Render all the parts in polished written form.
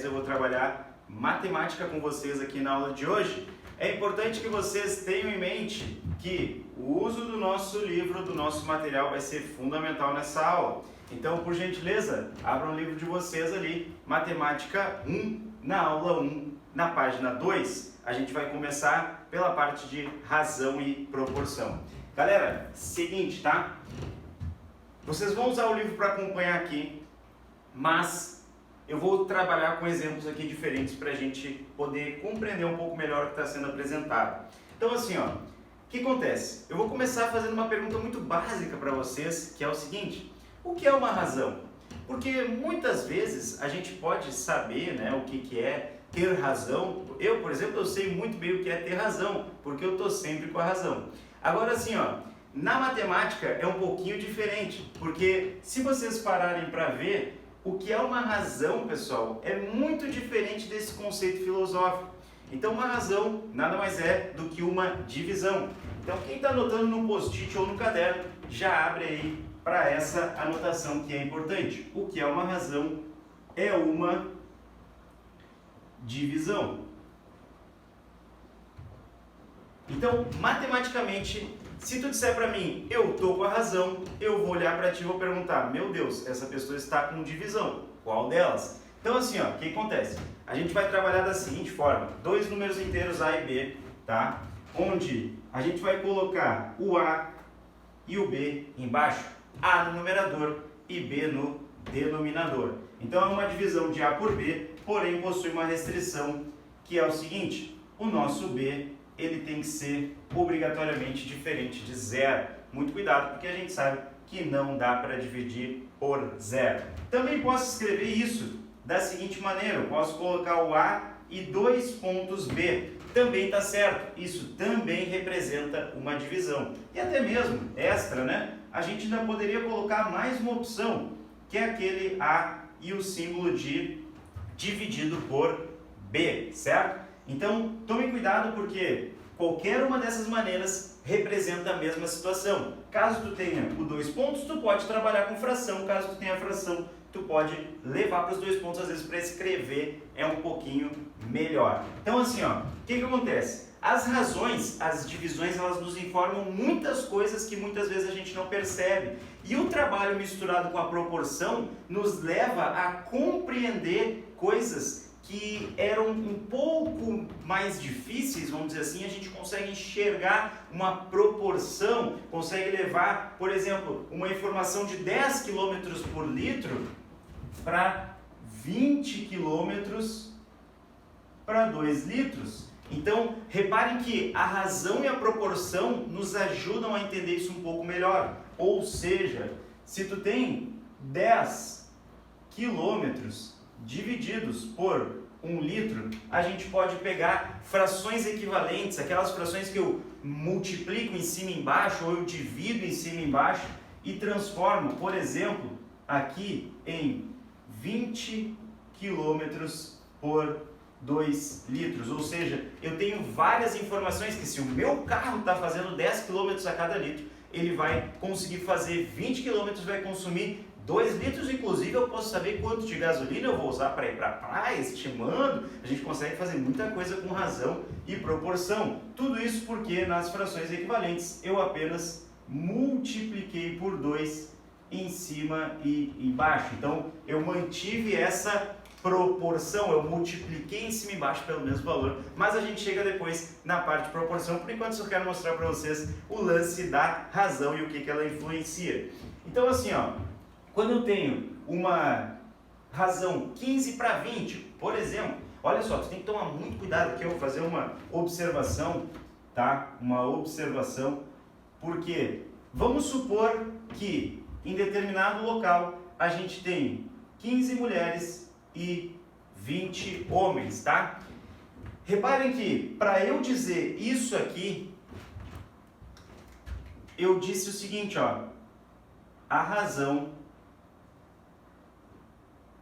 eu vou trabalhar matemática com vocês aqui na aula de hoje. É importante que vocês tenham em mente que o uso do nosso livro, do nosso material vai ser fundamental nessa aula. Então, por gentileza, abram o livro de vocês ali, Matemática 1, na aula 1, na página 2. A gente vai começar pela parte de razão e proporção. Galera, seguinte, tá? Vocês vão usar o livro para acompanhar aqui, mas eu vou trabalhar com exemplos aqui diferentes para a gente poder compreender um pouco melhor o que está sendo apresentado. Então, assim, ó, o que acontece? Eu vou começar fazendo uma pergunta muito básica para vocês, que é o seguinte: o que é uma razão? Porque muitas vezes a gente pode saber, né, o que é ter razão. Eu, por exemplo, eu sei muito bem o que é ter razão, porque eu estou sempre com a razão. Agora, assim, ó, na matemática é um pouquinho diferente, porque se vocês pararem para ver, o que é uma razão, pessoal, é muito diferente desse conceito filosófico. Então, uma razão nada mais é do que uma divisão. Então, quem está anotando no post-it ou no caderno, já abre aí para essa anotação que é importante. O que é uma razão é uma divisão. Então, matematicamente, se tu disser para mim, eu tô com a razão, eu vou olhar para ti e vou perguntar, meu Deus, essa pessoa está com divisão, qual delas? Então assim, ó, o que acontece? A gente vai trabalhar da seguinte forma, dois números inteiros A e B, tá? Onde a gente vai colocar o A e o B embaixo, A no numerador e B no denominador. Então é uma divisão de A por B, porém possui uma restrição, que é o seguinte, o nosso B ele tem que ser obrigatoriamente diferente de zero. Muito cuidado, porque a gente sabe que não dá para dividir por zero. Também posso escrever isso da seguinte maneira, eu posso colocar o A e 2 pontos B. Também está certo, isso também representa uma divisão. E até mesmo extra, né? A gente ainda poderia colocar mais uma opção, que é aquele A e o símbolo de dividido por B, certo? Então, tome cuidado porque qualquer uma dessas maneiras representa a mesma situação. Caso tu tenha os 2 pontos, tu pode trabalhar com fração. Caso tu tenha a fração, tu pode levar para os 2 pontos, às vezes para escrever é um pouquinho melhor. Então assim, ó, o que acontece? As razões, as divisões, elas nos informam muitas coisas que muitas vezes a gente não percebe. E o trabalho misturado com a proporção nos leva a compreender coisas que eram um pouco mais difíceis, vamos dizer assim. A gente consegue enxergar uma proporção, consegue levar, por exemplo, uma informação de 10 km por litro para 20 km para 2 litros. Então, reparem que a razão e a proporção nos ajudam a entender isso um pouco melhor. Ou seja, se tu tem 10 quilômetros divididos por 1 litro, a gente pode pegar frações equivalentes, aquelas frações que eu multiplico em cima e embaixo, ou eu divido em cima e embaixo, e transformo, por exemplo, aqui em 20 quilômetros por 2 litros. Ou seja, eu tenho várias informações que se o meu carro está fazendo 10 quilômetros a cada litro, ele vai conseguir fazer 20 quilômetros, vai consumir 2 litros, inclusive eu posso saber quanto de gasolina eu vou usar para ir para a praia, estimando. A gente consegue fazer muita coisa com razão e proporção. Tudo isso porque nas frações equivalentes eu apenas multipliquei por 2 em cima e embaixo. Então eu mantive essa proporção, eu multipliquei em cima e embaixo pelo mesmo valor, mas a gente chega depois na parte de proporção. Por enquanto só quero mostrar para vocês o lance da razão e o que ela influencia. Então assim, ó, quando eu tenho uma razão 15 para 20, por exemplo, olha só, tu tem que tomar muito cuidado aqui, eu vou fazer uma observação, tá? Uma observação, porque vamos supor que em determinado local a gente tem 15 mulheres e 20 homens, tá? Reparem que para eu dizer isso aqui, eu disse o seguinte, ó, a razão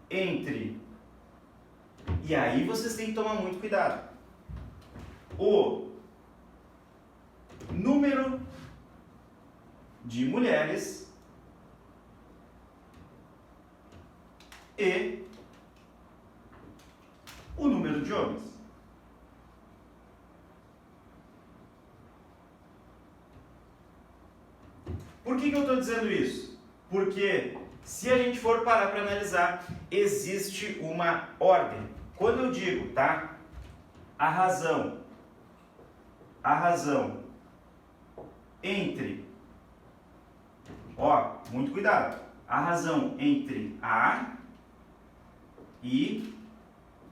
entre, e aí vocês têm que tomar muito cuidado, o número de mulheres e o número de homens. Por que eu estou dizendo isso? Porque se a gente for parar para analisar, existe uma ordem. Quando eu digo, tá? A razão entre, ó, muito cuidado, a razão entre A e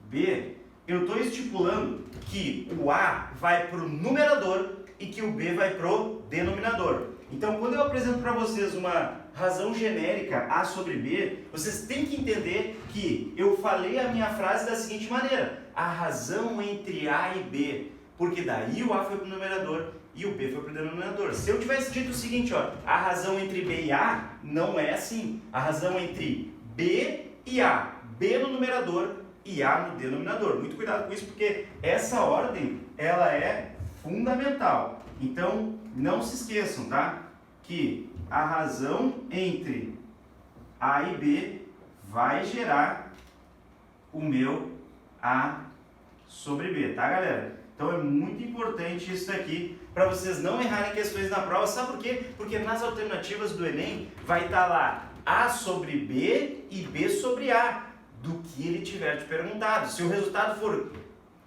B, eu estou estipulando que o A vai para o numerador e que o B vai para o denominador. Então, quando eu apresento para vocês uma razão genérica A sobre B, vocês têm que entender que eu falei a minha frase da seguinte maneira: a razão entre A e B, porque daí o A foi para o numerador e o B foi para o denominador. Se eu tivesse dito o seguinte, ó, a razão entre B e A, não é assim. A razão entre B e A, B no numerador e A no denominador. Muito cuidado com isso, porque essa ordem, ela é fundamental. Então, não se esqueçam, tá? Que a razão entre A e B vai gerar o meu A sobre B, tá, galera? Então é muito importante isso daqui para vocês não errarem questões na prova. Sabe por quê? Porque nas alternativas do Enem vai estar lá A sobre B e B sobre A, do que ele tiver te perguntado. Se o resultado for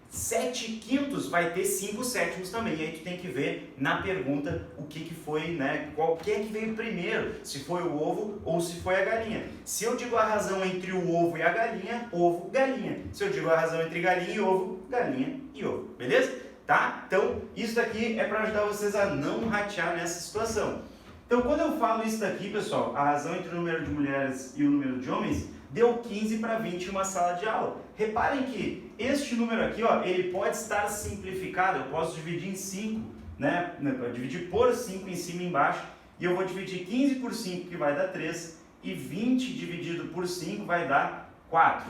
7/5, vai ter 5/7 também. E aí tu tem que ver na pergunta o que foi, né? Qual que é que veio primeiro, se foi o ovo ou se foi a galinha. Se eu digo a razão entre o ovo e a galinha, ovo, galinha. Se eu digo a razão entre galinha e ovo, galinha e ovo. Beleza? Tá? Então, isso daqui é para ajudar vocês a não ratear nessa situação. Então, quando eu falo isso daqui, pessoal, a razão entre o número de mulheres e o número de homens, deu 15 para 20 em uma sala de aula. Reparem que este número aqui, ó, ele pode estar simplificado. Eu posso dividir em 5, né? Dividir por 5 em cima e embaixo. E eu vou dividir 15 por 5, que vai dar 3. E 20 dividido por 5 vai dar 4.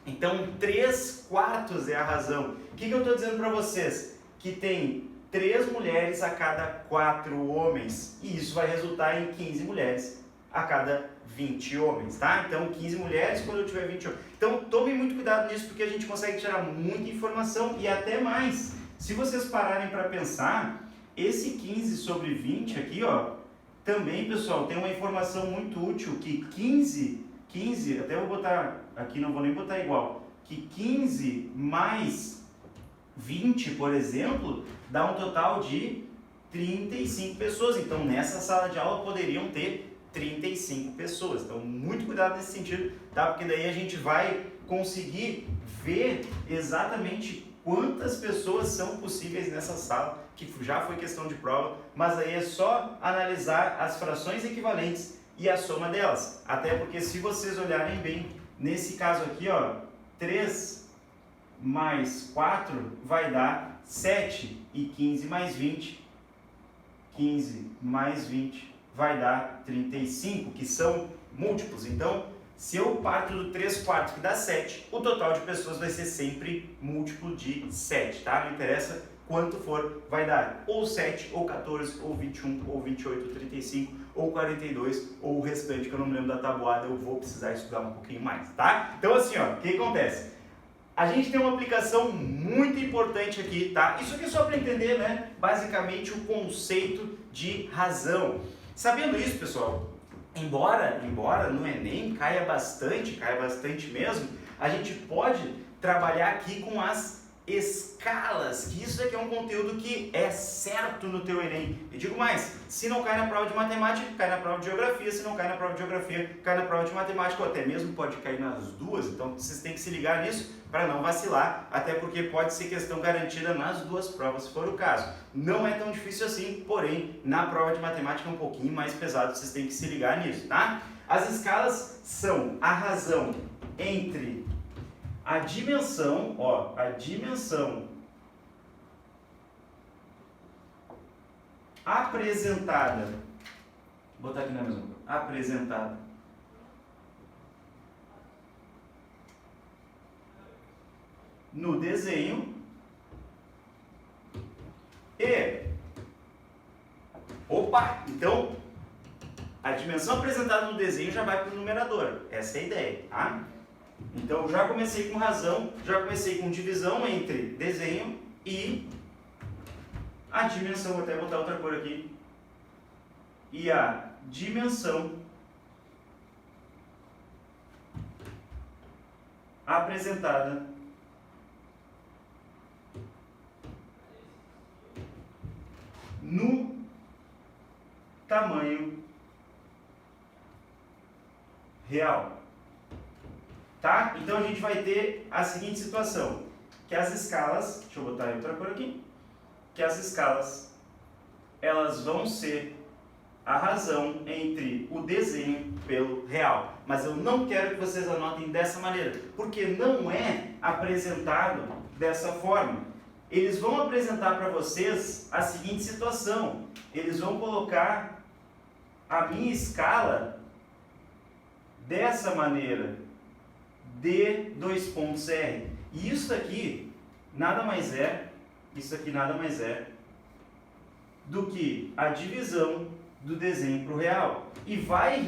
Então, 3/4 é a razão. O que eu estou dizendo para vocês? Que tem 3 mulheres a cada 4 homens. E isso vai resultar em 15 mulheres a cada 20 homens, tá? Então, 15 mulheres quando eu tiver 20 homens. Então, tome muito cuidado nisso, porque a gente consegue tirar muita informação e até mais. Se vocês pararem para pensar, esse 15 sobre 20 aqui, ó, também, pessoal, tem uma informação muito útil, que 15, até vou botar aqui, não vou nem botar igual, que 15 mais 20, por exemplo, dá um total de 35 pessoas. Então, nessa sala de aula poderiam ter 35 pessoas. Então, muito cuidado nesse sentido, tá? Porque daí a gente vai conseguir ver exatamente quantas pessoas são possíveis nessa sala, que já foi questão de prova, mas aí é só analisar as frações equivalentes e a soma delas. Até porque se vocês olharem bem, nesse caso aqui, ó, 3 mais 4 vai dar 7 e 15 mais 20, 15 mais 20 vai dar 35, que são múltiplos. Então, se eu parto do 3/4, que dá 7, o total de pessoas vai ser sempre múltiplo de 7, tá? Não interessa quanto for, vai dar ou 7, ou 14, ou 21, ou 28, ou 35, ou 42, ou o restante, que eu não me lembro da tabuada, eu vou precisar estudar um pouquinho mais, tá? Então, assim, ó, o que acontece? A gente tem uma aplicação muito importante aqui, tá? Isso aqui é só para entender, né, basicamente o conceito de razão. Sabendo isso, pessoal, embora no Enem caia bastante mesmo, a gente pode trabalhar aqui com as escalas, que isso aqui é um conteúdo que é certo no teu Enem. Eu digo mais, se não cai na prova de matemática, cai na prova de geografia, se não cai na prova de geografia, cai na prova de matemática, ou até mesmo pode cair nas duas, então vocês têm que se ligar nisso para não vacilar, até porque pode ser questão garantida nas duas provas, se for o caso. Não é tão difícil assim, porém, na prova de matemática é um pouquinho mais pesado, vocês têm que se ligar nisso, tá? As escalas são a razão entre a dimensão, ó, a dimensão apresentada, vou botar aqui na mesma, apresentada no desenho e, opa, então a dimensão apresentada no desenho já vai para o numerador, essa é a ideia, tá? Então eu já comecei com razão, já comecei com divisão entre desenho e a dimensão. Vou até botar outra cor aqui. E a dimensão apresentada no tamanho real. Tá? Então a gente vai ter a seguinte situação, que as escalas, deixa eu botar outra cor aqui, que as escalas, elas vão ser a razão entre o desenho pelo real. Mas eu não quero que vocês anotem dessa maneira, porque não é apresentado dessa forma. Eles vão apresentar para vocês a seguinte situação, eles vão colocar a minha escala dessa maneira, D, dois pontos R. E isso aqui nada mais é do que a divisão do desenho para o real. E vai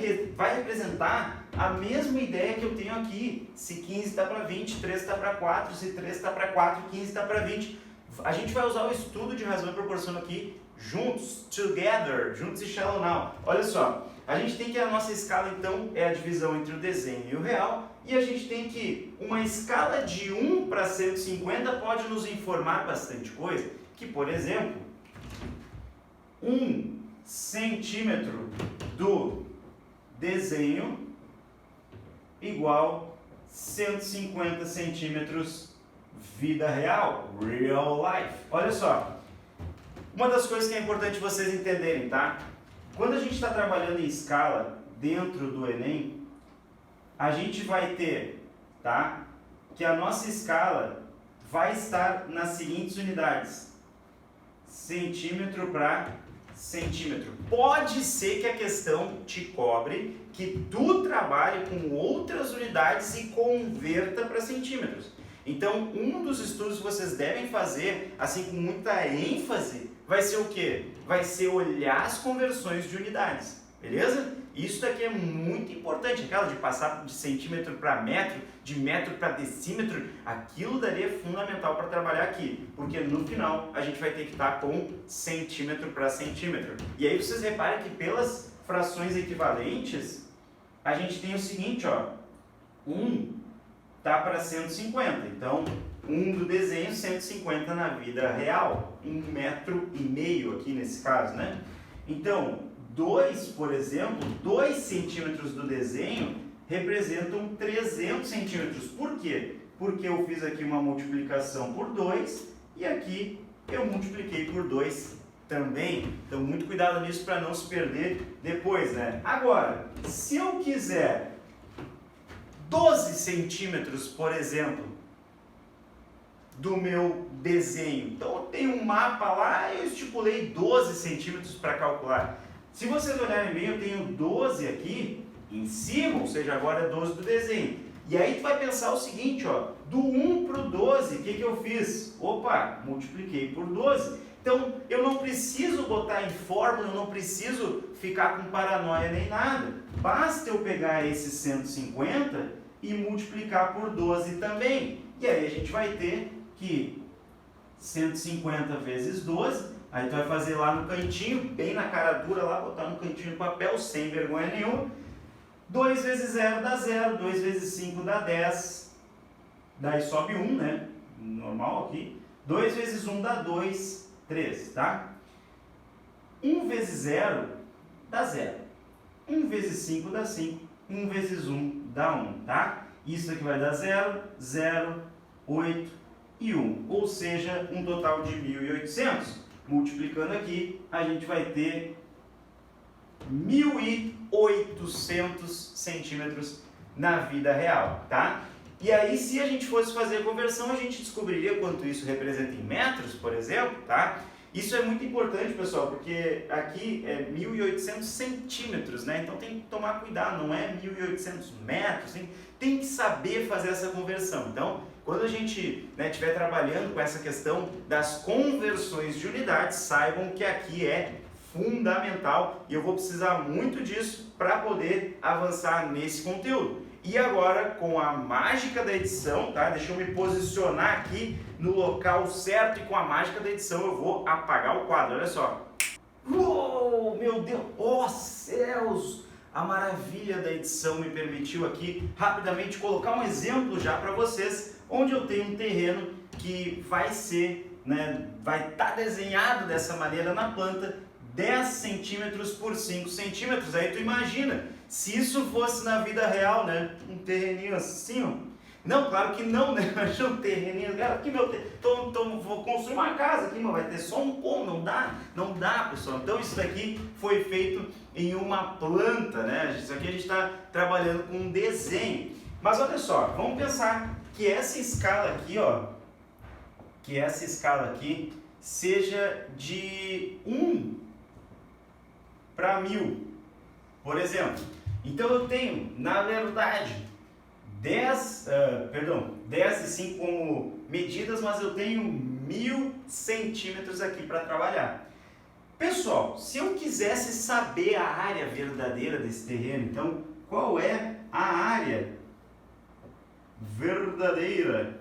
representar a mesma ideia que eu tenho aqui. Se 15 está para 20, 3 está para 4, se 3 está para 4, 15 está para 20. A gente vai usar o estudo de razão e proporção aqui juntos, together, juntos e shallow now. Olha só, a gente tem que a nossa escala então é a divisão entre o desenho e o real, e a gente tem que uma escala de 1 para 150 pode nos informar bastante coisa, que por exemplo, 1 centímetro do desenho igual 150 centímetros vida real, real life. Olha só, uma das coisas que é importante vocês entenderem, tá? Quando a gente está trabalhando em escala dentro do Enem, a gente vai ter, tá? Que a nossa escala vai estar nas seguintes unidades: centímetro para centímetro. Pode ser que a questão te cobre que tu trabalhe com outras unidades e converta para centímetros. Então, um dos estudos que vocês devem fazer, assim com muita ênfase, vai ser o quê? Vai ser olhar as conversões de unidades, beleza? Isso daqui é muito importante, aquela de passar de centímetro para metro, de metro para decímetro, aquilo dali é fundamental para trabalhar aqui, porque no final a gente vai ter que estar com centímetro para centímetro. E aí vocês reparem que pelas frações equivalentes, a gente tem o seguinte, ó, 1 tá para 150, então 1 do desenho, 150 na vida real, 1,5 metro aqui nesse caso, né? Então, 2, por exemplo, 2 centímetros do desenho representam 300 centímetros. Por quê? Porque eu fiz aqui uma multiplicação por 2 e aqui eu multipliquei por 2 também. Então, muito cuidado nisso para não se perder depois, né? Agora, se eu quiser 12 centímetros, por exemplo, do meu desenho. Então, eu tenho um mapa lá e eu estipulei 12 centímetros para calcular. Se vocês olharem bem, eu tenho 12 aqui em cima, ou seja, agora é 12 do desenho. E aí tu vai pensar o seguinte, ó, do 1 para o 12, o que eu fiz? Opa, multipliquei por 12. Então, eu não preciso botar em fórmula, eu não preciso ficar com paranoia nem nada. Basta eu pegar esse 150 e multiplicar por 12 também. E aí a gente vai ter que 150 vezes 12, aí tu vai fazer lá no cantinho, bem na cara dura lá, botar no cantinho do papel, sem vergonha nenhuma. 2 vezes 0 dá 0, 2 vezes 5 dá 10, daí sobe 1, né? Normal aqui. 2 vezes 1 dá 2, 3, tá? 1 vezes 0 dá 0. 1 vezes 5 dá 5. 1 vezes 1 dá 1, tá? Isso aqui vai dar 0, 0, 8 e 1. Ou seja, um total de 1.800. Multiplicando aqui, a gente vai ter 1.800 centímetros na vida real, tá? E aí, se a gente fosse fazer a conversão, a gente descobriria quanto isso representa em metros, por exemplo, tá? Isso é muito importante, pessoal, porque aqui é 1.800 centímetros, né? Então tem que tomar cuidado, não é 1.800 metros, tem que saber fazer essa conversão. Então, quando a gente estiver trabalhando com essa questão das conversões de unidades, saibam que aqui é fundamental e eu vou precisar muito disso para poder avançar nesse conteúdo. E agora, com a mágica da edição, tá? Deixa eu me posicionar aqui no local certo e com a mágica da edição eu vou apagar o quadro, olha só. Uou, meu Deus, oh céus! A maravilha da edição me permitiu aqui rapidamente colocar um exemplo já para vocês, onde eu tenho um terreno que vai ser, né, vai estar desenhado dessa maneira na planta, 10 centímetros por 5 centímetros. Aí tu imagina, se isso fosse na vida real, né, um terreninho assim, ó. Não, claro que não, né? Mas um terreninho, cara, aqui meu vou construir uma casa aqui, mas vai ter só um cômodo, não dá, pessoal. Então isso daqui foi feito em uma planta, né? Isso aqui a gente está trabalhando com um desenho. Mas olha só, vamos pensar que essa escala aqui, ó, seja de 1 para 1000, por exemplo. Então eu tenho, na verdade, 10 e 5 como medidas, mas eu tenho 1000 centímetros aqui para trabalhar. Pessoal, se eu quisesse saber a área verdadeira desse terreno, então qual é a área verdadeira?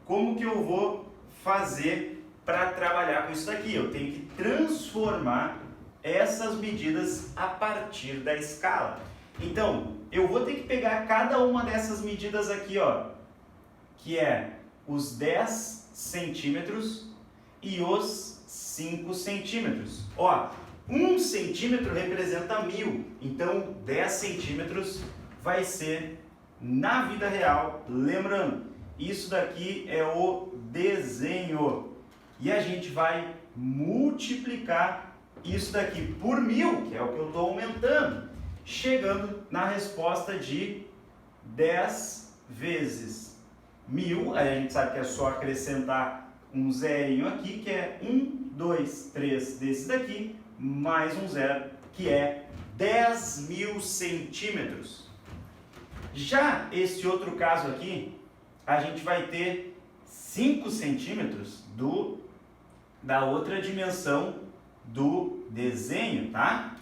Como que eu vou fazer para trabalhar com isso daqui? Eu tenho que transformar essas medidas a partir da escala. Então, eu vou ter que pegar cada uma dessas medidas aqui, ó, que é os 10 centímetros e os 5 centímetros. Ó, 1 centímetro representa 1000, então 10 centímetros vai ser, na vida real, lembrando, isso daqui é o desenho. E a gente vai multiplicar isso daqui por 1000, que é o que eu estou aumentando, chegando na resposta de 10 vezes 1000, aí a gente sabe que é só acrescentar um zerinho aqui, que é 1, 2, 3 desse daqui, mais um zero, que é 10.000 centímetros. Já esse outro caso aqui, a gente vai ter 5 centímetros da outra dimensão do desenho, tá?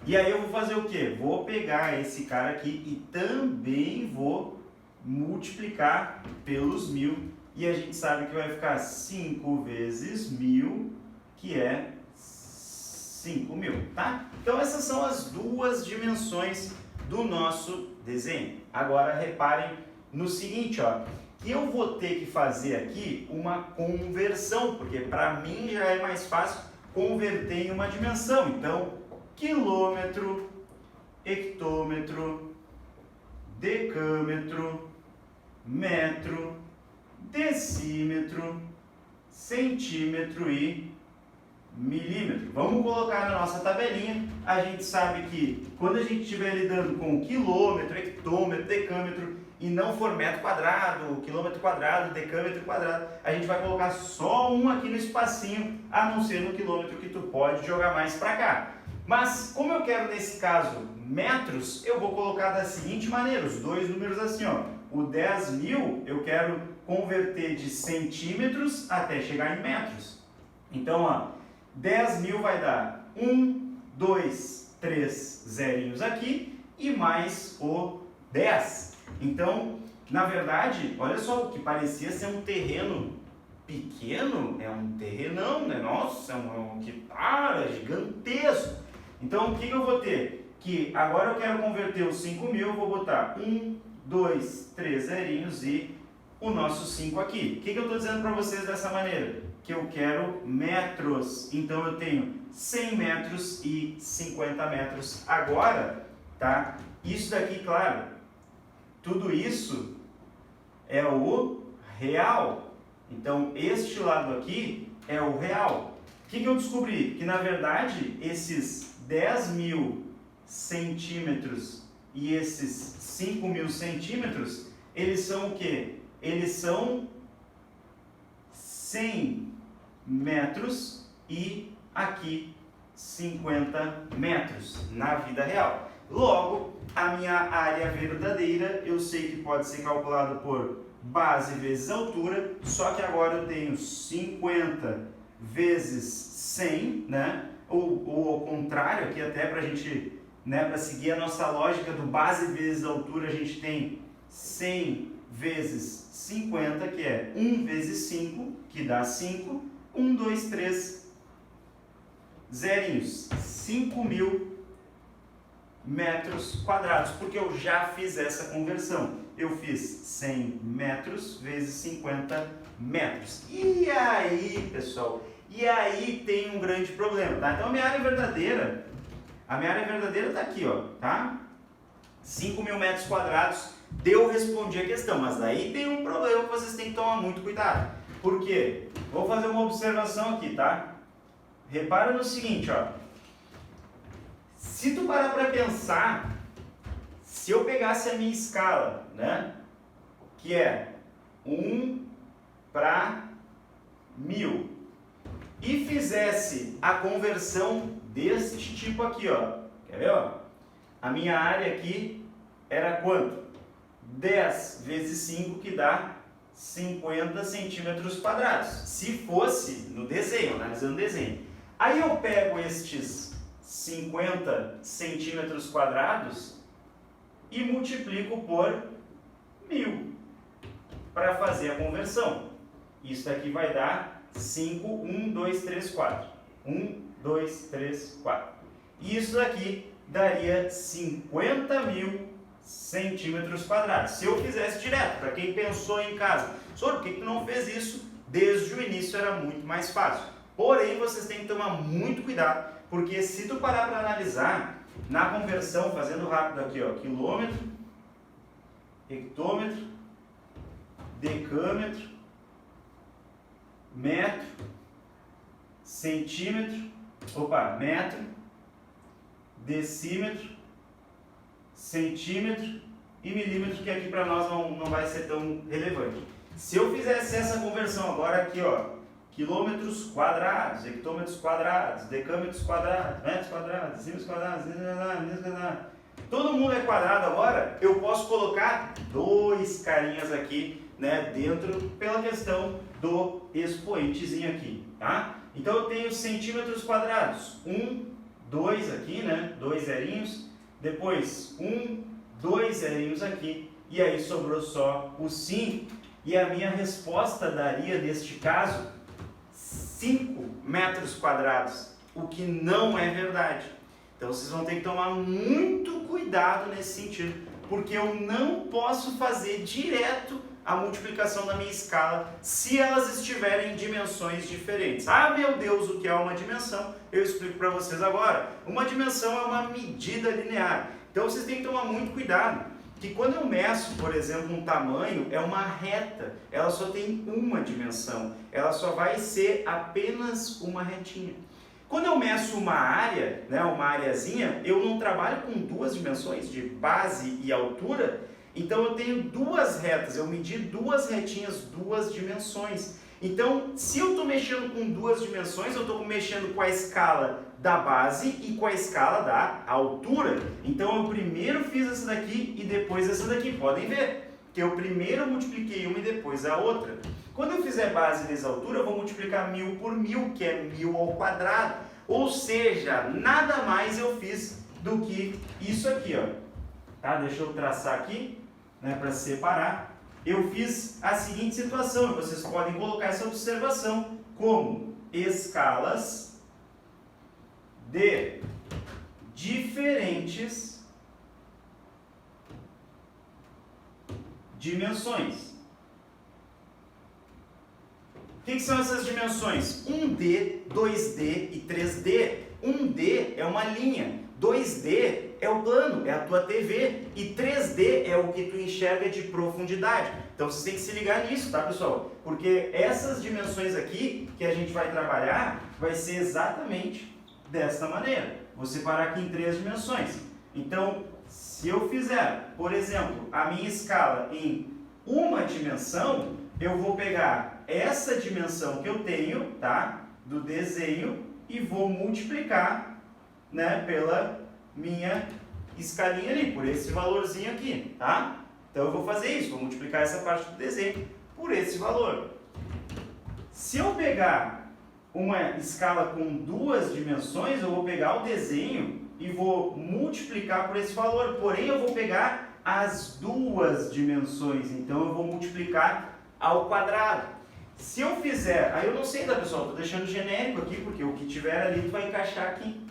E aí eu vou fazer o quê? Vou pegar esse cara aqui e também vou multiplicar pelos 1000. E a gente sabe que vai ficar 5 vezes 1000, que é 5.000, tá? Então essas são as duas dimensões do nosso desenho. Agora reparem no seguinte, ó, que eu vou ter que fazer aqui uma conversão, porque para mim já é mais fácil converter em uma dimensão. Então, quilômetro, hectômetro, decâmetro, metro, decímetro, centímetro e milímetro. Vamos colocar na nossa tabelinha. A gente sabe que quando a gente estiver lidando com quilômetro, hectômetro, decâmetro e não for metro quadrado, quilômetro quadrado, decâmetro quadrado, a gente vai colocar só um aqui no espacinho, a não ser no quilômetro que tu pode jogar mais para cá. Mas como eu quero nesse caso metros, eu vou colocar da seguinte maneira, os dois números assim, ó. O 10.000 eu quero converter de centímetros até chegar em metros. Então, ó, 10.000 vai dar 1, 2, 3 zerinhos aqui e mais o 10. Então, na verdade, olha só, o que parecia ser um terreno pequeno é um terrenão, né? Nossa, é um hectare, é gigantesco. Então, o que eu vou ter? Que agora eu quero converter os 5.000, eu vou botar 1, 2, 3 zerinhos e o nosso 5 aqui. O que eu estou dizendo para vocês dessa maneira? Que eu quero metros. Então, eu tenho 100 metros e 50 metros agora, tá? Isso daqui, claro, tudo isso é o real. Então, este lado aqui é o real. O que eu descobri? Que, na verdade, esses 10.000 centímetros e esses 5.000 centímetros, eles são o quê? Eles são 100 metros e aqui 50 metros na vida real. Logo, a minha área verdadeira eu sei que pode ser calculado por base vezes altura, só que agora eu tenho 50 vezes 100, né? Ou ao contrário, aqui até para a gente né, para seguir a nossa lógica do base vezes altura, a gente tem 100 vezes 50, que é 1 vezes 5, que dá 5. 1, 2, 3, zerinhos. 5.000 metros quadrados, porque eu já fiz essa conversão. Eu fiz 100 metros vezes 50 metros. E aí, pessoal? E aí tem um grande problema, tá? Então a minha área verdadeira está aqui, ó, tá? 5.000 metros quadrados, eu respondi a questão, mas aí tem um problema que vocês têm que tomar muito cuidado. Por quê? Vou fazer uma observação aqui, tá? Repara no seguinte, ó. Se tu parar para pensar, se eu pegasse a minha escala, né, que é 1 para 1000, e fizesse a conversão deste tipo aqui, ó, quer ver, ó? A minha área aqui era quanto? 10 vezes 5, que dá 50 centímetros quadrados. Se fosse no desenho, analisando o desenho. Aí eu pego estes 50 centímetros quadrados e multiplico por 1000 para fazer a conversão. Isso daqui vai dar 5, 1, 2, 3, 4. 1, 2, 3, 4. Isso daqui daria 50.000 centímetros quadrados. Se eu fizesse direto, para quem pensou em casa, por que tu não fez isso? Desde o início era muito mais fácil. Porém, vocês têm que tomar muito cuidado, porque se tu parar para analisar, na conversão, fazendo rápido aqui, ó, quilômetro, hectômetro, decâmetro, metro, centímetro, metro, decímetro, centímetro e milímetro, que aqui para nós não vai ser tão relevante. Se eu fizesse essa conversão agora aqui, ó, quilômetros quadrados, hectômetros quadrados, decâmetros quadrados, metros quadrados, decímetros quadrados, todo mundo é quadrado agora, eu posso colocar dois carinhas aqui, né, dentro, pela questão do expoentezinho aqui, tá? Então eu tenho centímetros quadrados, 1, 2 aqui, né, 2 zerinhos, depois 1, 2 zerinhos aqui, e aí sobrou só o 5, e a minha resposta daria, neste caso, 5 metros quadrados, o que não é verdade. Então vocês vão ter que tomar muito cuidado nesse sentido, porque eu não posso fazer direto a multiplicação da minha escala se elas estiverem em dimensões diferentes. Ah, meu Deus, o que é uma dimensão? Eu explico para vocês agora. Uma dimensão é uma medida linear. Então vocês têm que tomar muito cuidado, que quando eu meço, por exemplo, um tamanho, é uma reta, ela só tem uma dimensão, ela só vai ser apenas uma retinha. Quando eu meço uma área, né, uma areazinha, eu não trabalho com duas dimensões, de base e altura, então eu tenho duas retas, eu medi duas retinhas, duas dimensões. Então, se eu estou mexendo com duas dimensões, eu estou mexendo com a escala da base e com a escala da altura. Então, eu primeiro fiz essa daqui e depois essa daqui. Podem ver que eu primeiro multipliquei uma e depois a outra. Quando eu fizer base vezes altura, eu vou multiplicar 1000 por 1000, que é 1000 ao quadrado. Ou seja, nada mais eu fiz do que isso aqui, ó. Tá? Deixa eu traçar aqui, né, para separar. Eu fiz a seguinte situação, e vocês podem colocar essa observação como escalas de diferentes dimensões. O que são essas dimensões? 1D, 2D e 3D. 1D é uma linha, 2D é o plano, é a tua TV, e 3D é o que tu enxerga de profundidade. Então você tem que se ligar nisso, tá, pessoal? Porque essas dimensões aqui que a gente vai trabalhar vai ser exatamente desta maneira. Vou separar aqui em 3 dimensões. Então, se eu fizer, por exemplo, a minha escala em uma dimensão, eu vou pegar essa dimensão que eu tenho, tá, do desenho, e vou multiplicar, né, pela minha escalinha ali, por esse valorzinho aqui, tá? Então eu vou fazer isso, vou multiplicar essa parte do desenho por esse valor. Se eu pegar uma escala com duas dimensões, eu vou pegar o desenho e vou multiplicar por esse valor, porém eu vou pegar as duas dimensões, então eu vou multiplicar ao quadrado. Se eu fizer, aí eu não sei, tá pessoal, estou deixando genérico aqui, porque o que tiver ali vai encaixar aqui.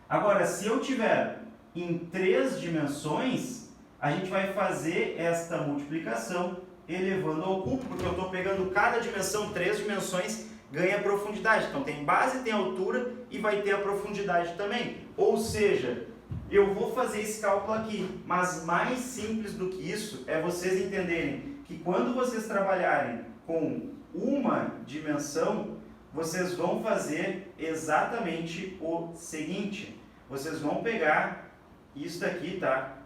Agora, se eu tiver em 3 dimensões, a gente vai fazer esta multiplicação elevando ao cubo, porque eu estou pegando cada dimensão, 3 dimensões, ganha profundidade. Então tem base, tem altura e vai ter a profundidade também. Ou seja, eu vou fazer esse cálculo aqui, mas mais simples do que isso é vocês entenderem que quando vocês trabalharem com uma dimensão, vocês vão fazer exatamente o seguinte. Vocês vão pegar isso daqui, tá?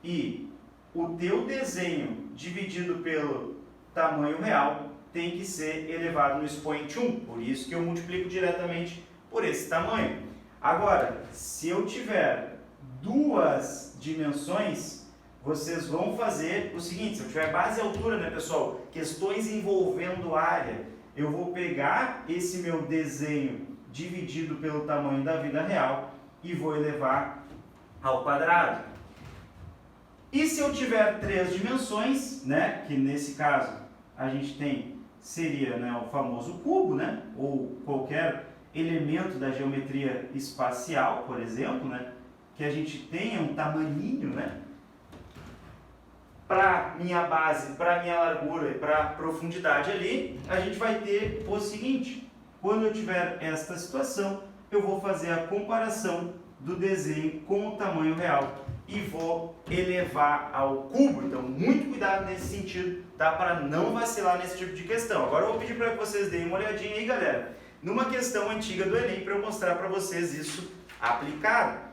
E o teu desenho dividido pelo tamanho real tem que ser elevado no expoente 1. Por isso que eu multiplico diretamente por esse tamanho. Agora, se eu tiver duas dimensões, vocês vão fazer o seguinte, se eu tiver base e altura, né, pessoal? Questões envolvendo área. Eu vou pegar esse meu desenho dividido pelo tamanho da vida real e vou elevar ao quadrado. E se eu tiver 3 dimensões, né, que nesse caso a gente tem, seria, né, o famoso cubo, né, ou qualquer elemento da geometria espacial, por exemplo, né, que a gente tenha um tamaninho, né, para minha base, para minha largura e para profundidade ali, a gente vai ter o seguinte: quando eu tiver esta situação, eu vou fazer a comparação do desenho com o tamanho real e vou elevar ao cubo. Então, muito cuidado nesse sentido, tá? Para não vacilar nesse tipo de questão. Agora eu vou pedir para que vocês deem uma olhadinha aí, galera, numa questão antiga do Enem, para eu mostrar para vocês isso aplicado.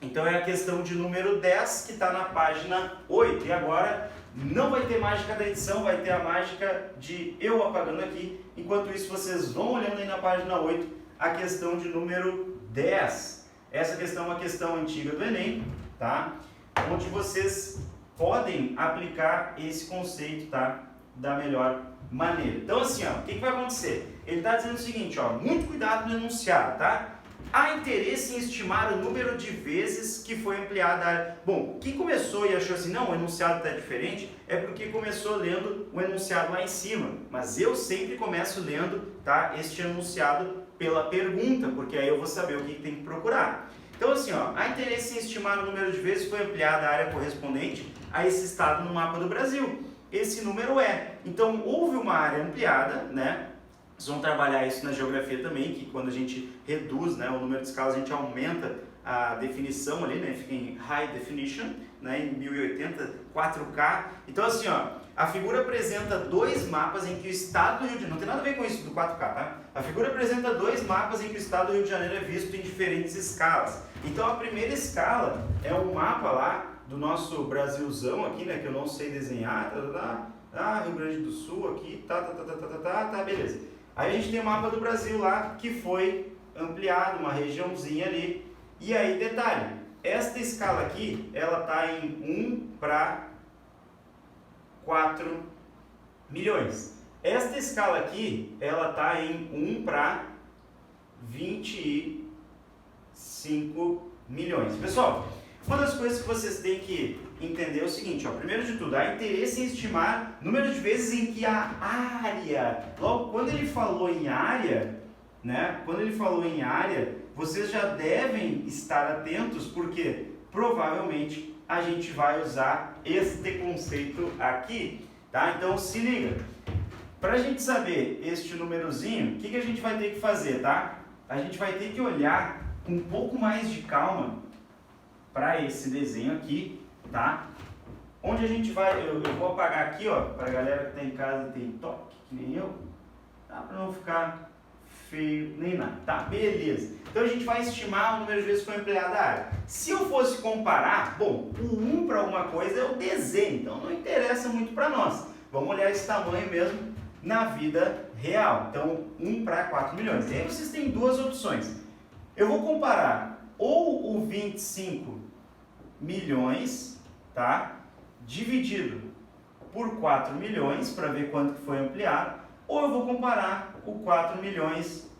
Então é a questão de número 10, que está na página 8. E agora não vai ter mágica da edição, vai ter a mágica de eu apagando aqui. Enquanto isso, vocês vão olhando aí na página 8 a questão de número 10. Essa questão é uma questão antiga do Enem, tá? Onde vocês podem aplicar esse conceito, tá? Da melhor maneira. Então assim, ó, o que vai acontecer? Ele está dizendo o seguinte, ó, muito cuidado no enunciado, tá? Há interesse em estimar o número de vezes que foi ampliada a área. Bom, quem começou e achou assim, não, o enunciado está diferente, é porque começou lendo o enunciado lá em cima. Mas eu sempre começo lendo, tá, este enunciado pela pergunta, porque aí eu vou saber o que tem que procurar. Então assim, ó, há interesse em estimar o número de vezes que foi ampliada a área correspondente a esse estado no mapa do Brasil. Esse número é. Então houve uma área ampliada, né? Vocês vão trabalhar isso na geografia também, que quando a gente reduz, né, o número de escalas, a gente aumenta a definição ali, né, fica em High Definition, né, em 1080, 4K. Então assim, ó, a figura apresenta 2 mapas em que o estado do Rio de Janeiro, não tem nada a ver com isso do 4K, tá? A figura apresenta 2 mapas em que o estado do Rio de Janeiro é visto em diferentes escalas. Então a primeira escala é o mapa lá do nosso Brasilzão aqui, né, que eu não sei desenhar, Rio Grande do Sul aqui, beleza. Aí a gente tem o mapa do Brasil lá, que foi ampliado, uma regiãozinha ali. E aí, detalhe, esta escala aqui, ela está em 1 para 4 milhões. Esta escala aqui, ela está em 1 para 25 milhões. Pessoal, uma das coisas que vocês têm que entender é o seguinte, ó, primeiro de tudo, há interesse em estimar o número de vezes em que a área, logo quando ele falou em área, né, vocês já devem estar atentos, porque provavelmente a gente vai usar este conceito aqui, tá? Então se liga, para a gente saber este númerozinho, o que a gente vai ter que fazer, tá? A gente vai ter que olhar com um pouco mais de calma para esse desenho aqui, tá? Onde a gente vai, eu vou apagar aqui, ó, para a galera que está em casa e tem toque, que nem eu, tá? Para não ficar feio nem nada, tá? Beleza. Então a gente vai estimar o número de vezes que foi ampliada a área. Se eu fosse comparar, bom, o 1 para alguma coisa é o desenho, então não interessa muito para nós. Vamos olhar esse tamanho mesmo na vida real. Então 1 para 4 milhões. E aí vocês têm duas opções. Eu vou comparar ou o 25 milhões, tá? Dividido por 4 milhões, para ver quanto que foi ampliado, ou eu vou comparar o 4 milhões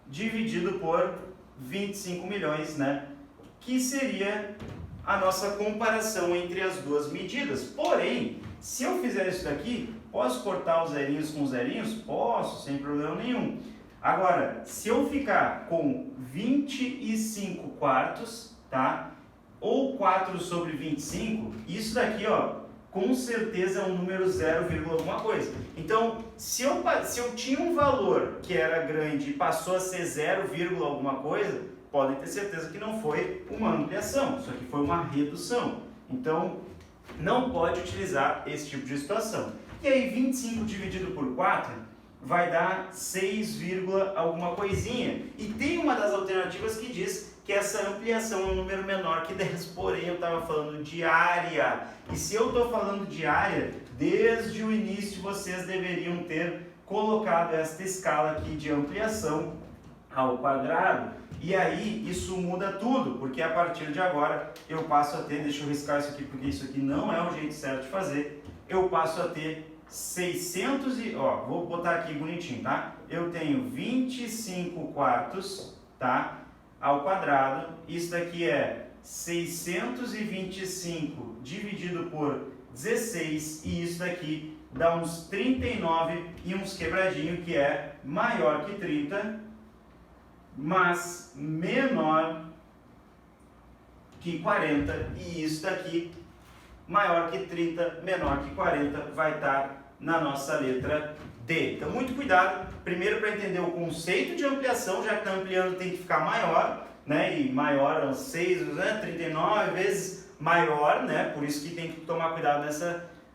dividido por 25 milhões, né? Que seria a nossa comparação entre as duas medidas. Porém, se eu fizer isso daqui, posso cortar os zerinhos com os zerinhos? Posso, sem problema nenhum. Agora, se eu ficar com 25 quartos, tá? Ou 4 sobre 25, isso daqui, ó, com certeza é um número 0, alguma coisa. Então, se eu tinha um valor que era grande e passou a ser 0, alguma coisa, podem ter certeza que não foi uma ampliação, isso aqui foi uma redução. Então, não pode utilizar esse tipo de situação. E aí, 25 dividido por 4 vai dar 6, alguma coisinha. E tem uma das alternativas que diz que essa ampliação é um número menor que 10, porém eu estava falando de área. E se eu estou falando de área, desde o início vocês deveriam ter colocado esta escala aqui de ampliação ao quadrado. E aí isso muda tudo, porque a partir de agora eu passo a ter, deixa eu riscar isso aqui porque isso aqui não é o jeito certo de fazer, eu passo a ter 600 e, ó, vou botar aqui bonitinho, tá? Eu tenho 25 quartos, tá? Ao quadrado, isso daqui é 625 dividido por 16 e isso daqui dá uns 39 e uns quebradinho, que é maior que 30, mas menor que 40, e isso daqui, maior que 30, menor que 40, vai estar na nossa letra D. Então, muito cuidado, primeiro para entender o conceito de ampliação, já que está ampliando tem que ficar maior, né? E maior é 6, né? 39 vezes maior, né? Por isso que tem que tomar cuidado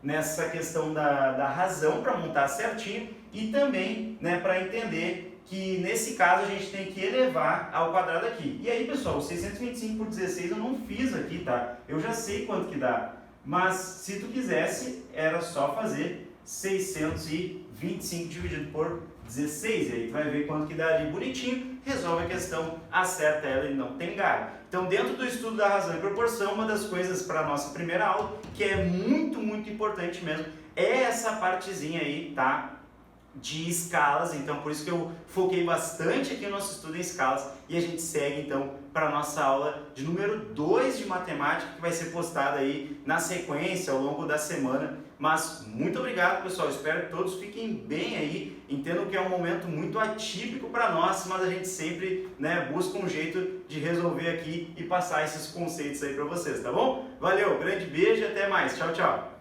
nessa questão da razão para montar certinho, e também, né, para entender que nesse caso a gente tem que elevar ao quadrado aqui. E aí, pessoal, o 625 por 16 eu não fiz aqui, tá? Eu já sei quanto que dá, mas se tu quisesse, era só fazer 625 dividido por 16, e aí tu vai ver quanto que dá ali bonitinho, resolve a questão, acerta ela e não tem galho. Então, dentro do estudo da razão e proporção, uma das coisas para a nossa primeira aula, que é muito, muito importante mesmo, é essa partezinha aí, tá? De escalas. Então por isso que eu foquei bastante aqui no nosso estudo em escalas, e a gente segue então para a nossa aula de número 2 de matemática, que vai ser postada aí na sequência ao longo da semana. Mas muito obrigado, pessoal, espero que todos fiquem bem aí, entendam que é um momento muito atípico para nós, mas a gente sempre, né, busca um jeito de resolver aqui e passar esses conceitos aí para vocês, tá bom? Valeu, grande beijo e até mais, tchau, tchau!